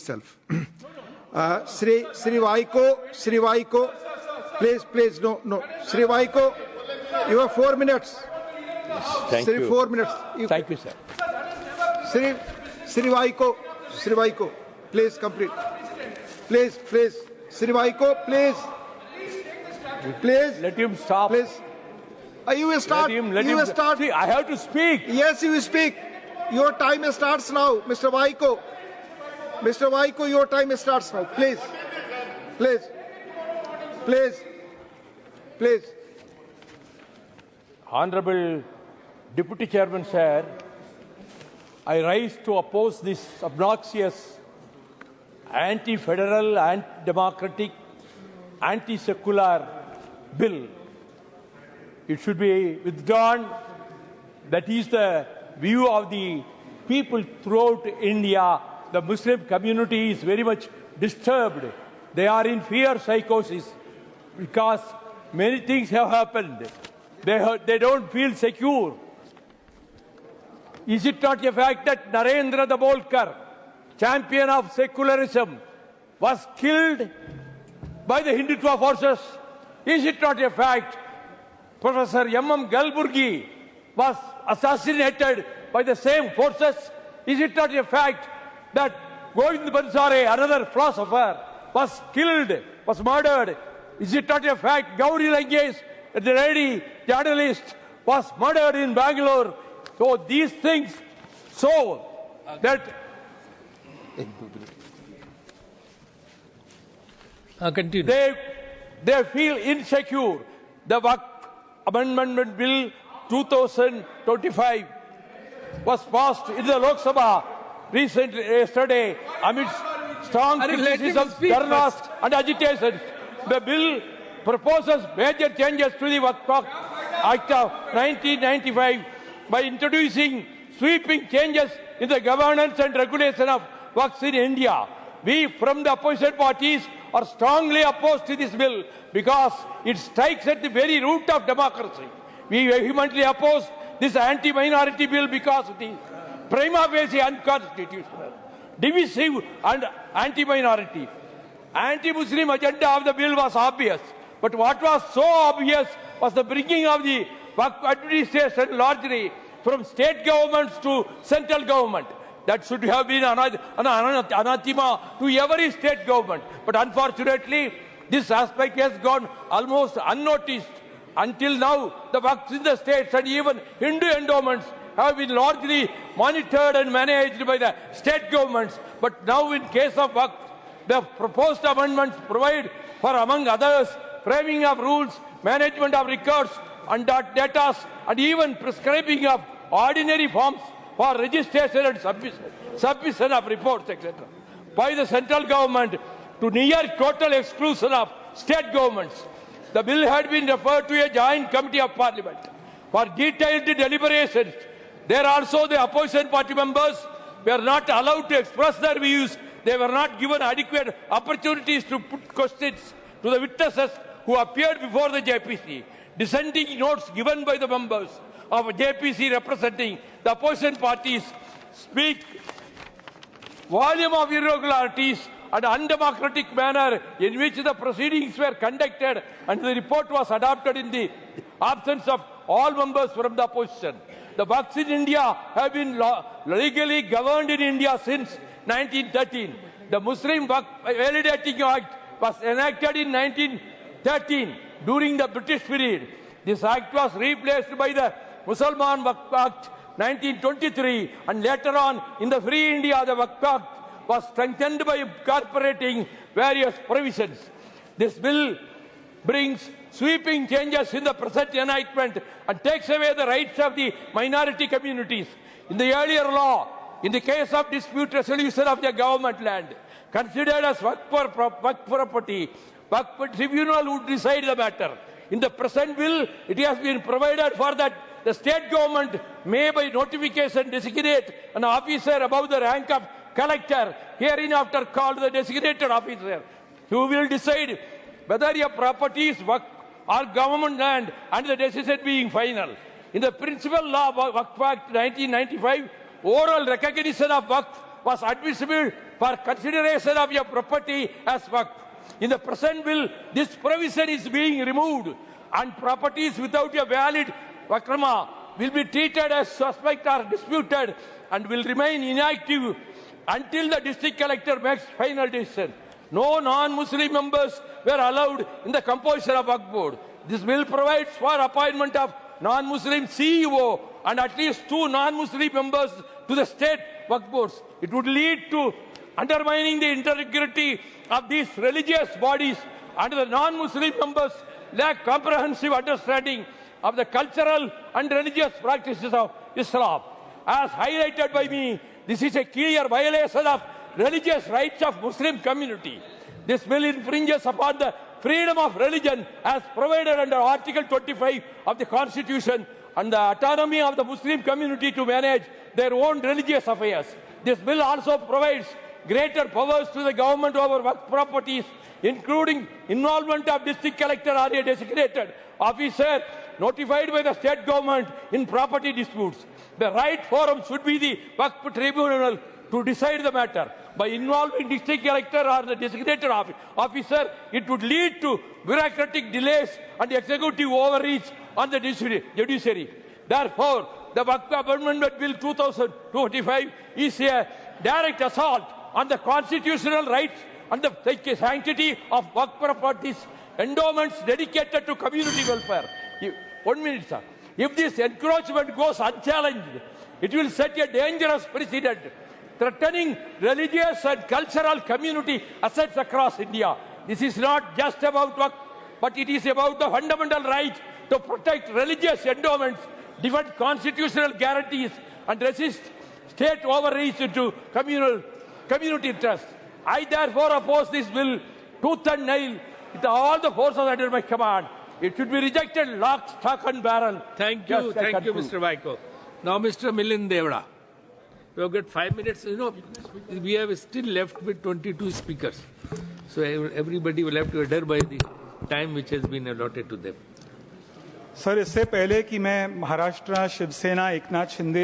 itself. Sri Vaiko, please, no. Sri Vaiko, you have 4 minutes. Yes, thank you. 4 minutes. Thank you, sir. Sri Vaiko, please complete. Please, Sri Vaiko, please. Let him stop. Please. You will start. Let him start. See, I have to speak. Yes, you will speak. Your time starts now, Mr. Vaiko. Mr. Vaiko, your time starts now. Please. Honorable Deputy Chairman, sir, I rise to oppose this obnoxious, anti-federal, anti-democratic, anti-secular bill. It should be withdrawn. That is the view of the people throughout India. The Muslim community is very much disturbed. They are in fear psychosis because many things have happened. They don't feel secure. Is it not a fact that Narendra Dabolkar, champion of secularism, was killed by the Hindutva forces? Is it not a fact Professor M.M. Galburgi was assassinated by the same forces? Is it not a fact that Govind Bansare, another philosopher, was killed, was murdered? Is it not a fact Gauri Langesh, the lady journalist, was murdered in Bangalore? So these things show that they feel insecure. The Waqf Amendment Bill 2025 was passed in the Lok Sabha yesterday amidst strong criticism, dharnas and agitations. The bill proposes major changes to the Waqf Act of 1995 by introducing sweeping changes in the governance and regulation of Waqfs in India. We from the opposition parties are strongly opposed to this bill because it strikes at the very root of democracy. We vehemently oppose this anti-minority bill because it is prima facie unconstitutional, divisive and anti-minority. Anti-Muslim agenda of the bill was obvious, but what was so obvious was the bringing of the Waqf administration largely from state governments to central government. That should have been anathema to every state government. But unfortunately, this aspect has gone almost unnoticed. Until now, the Waqfs in the states and even Hindu endowments have been largely monitored and managed by the state governments. But now in case of Waqf, the proposed amendments provide for, among others, framing of rules, management of records and data, and even prescribing of ordinary forms for registration and submission of reports, etc. by the central government to near total exclusion of state governments. The bill had been referred to a joint committee of parliament for detailed deliberations. There also the opposition party members were not allowed to express their views. They were not given adequate opportunities to put questions to the witnesses who appeared before the JPC. Dissenting notes given by the members of JPC representing the opposition parties speak volume of irregularities and undemocratic manner in which the proceedings were conducted, and the report was adopted in the absence of all members from the opposition. The Waqfs in India have been legally governed in India since 1913. The Muslim Waqf Validating Act was enacted in 1913 during the British period. This act was replaced by the Musalman Waqf Act 1923, and later on in the Free India the Waqf Act was strengthened by incorporating various provisions. This bill brings sweeping changes in the present enactment and takes away the rights of the minority communities. In the earlier law, in the case of dispute resolution of the government land, considered as Waqf property, Waqf tribunal would decide the matter. In the present bill, it has been provided for that the state government may by notification designate an officer above the rank of collector, hereinafter called the designated officer, who will decide whether a property is Waqf or government land, and the decision being final. In the principal law of Waqf Act 1995, oral recognition of Waqf was admissible for consideration of your property as waqf. In the present bill, this provision is being removed, and properties without a valid waqf will be treated as suspect or disputed and will remain inactive until the district collector makes final decision. No non-Muslim members were allowed in the composition of Waqf Board. This bill provides for appointment of non-Muslim CEO and at least 2 non-Muslim members to the state Waqf Boards. It would lead to undermining the integrity of these religious bodies, and the non-Muslim members lack comprehensive understanding of the cultural and religious practices of Islam. As highlighted by me, this is a clear violation of religious rights of Muslim community. This bill infringes upon the freedom of religion as provided under Article 25 of the Constitution and the autonomy of the Muslim community to manage their own religious affairs. This bill also provides greater powers to the government over waqf properties, including involvement of district collector or a designated officer notified by the state government in property disputes. The right forum should be the Waqf Tribunal to decide the matter. By involving district collector or the designated officer, it would lead to bureaucratic delays and executive overreach on the judiciary. Therefore, the Waqf Amendment Bill 2025 is a direct assault on the constitutional rights and the sanctity of Waqf properties, endowments dedicated to community welfare. 1 minute, sir. If this encroachment goes unchallenged, it will set a dangerous precedent, threatening religious and cultural community assets across India. This is not just about Waqf, but it is about the fundamental right to protect religious endowments, defend constitutional guarantees, and resist state overreach into community interest. I therefore oppose this bill tooth and nail with all the forces under my command. It should be rejected lock, stock and barrel. Thank you, Mr. Vaiko. Now, Mr. Milind Devada. We have got 5 minutes. You know, we have still left with 22 speakers. So everybody will have to adhere by the time which has been allotted to them. Sir, इससे पहले कि मैं महाराष्ट्र शिवसेना एकनाथ शिंदे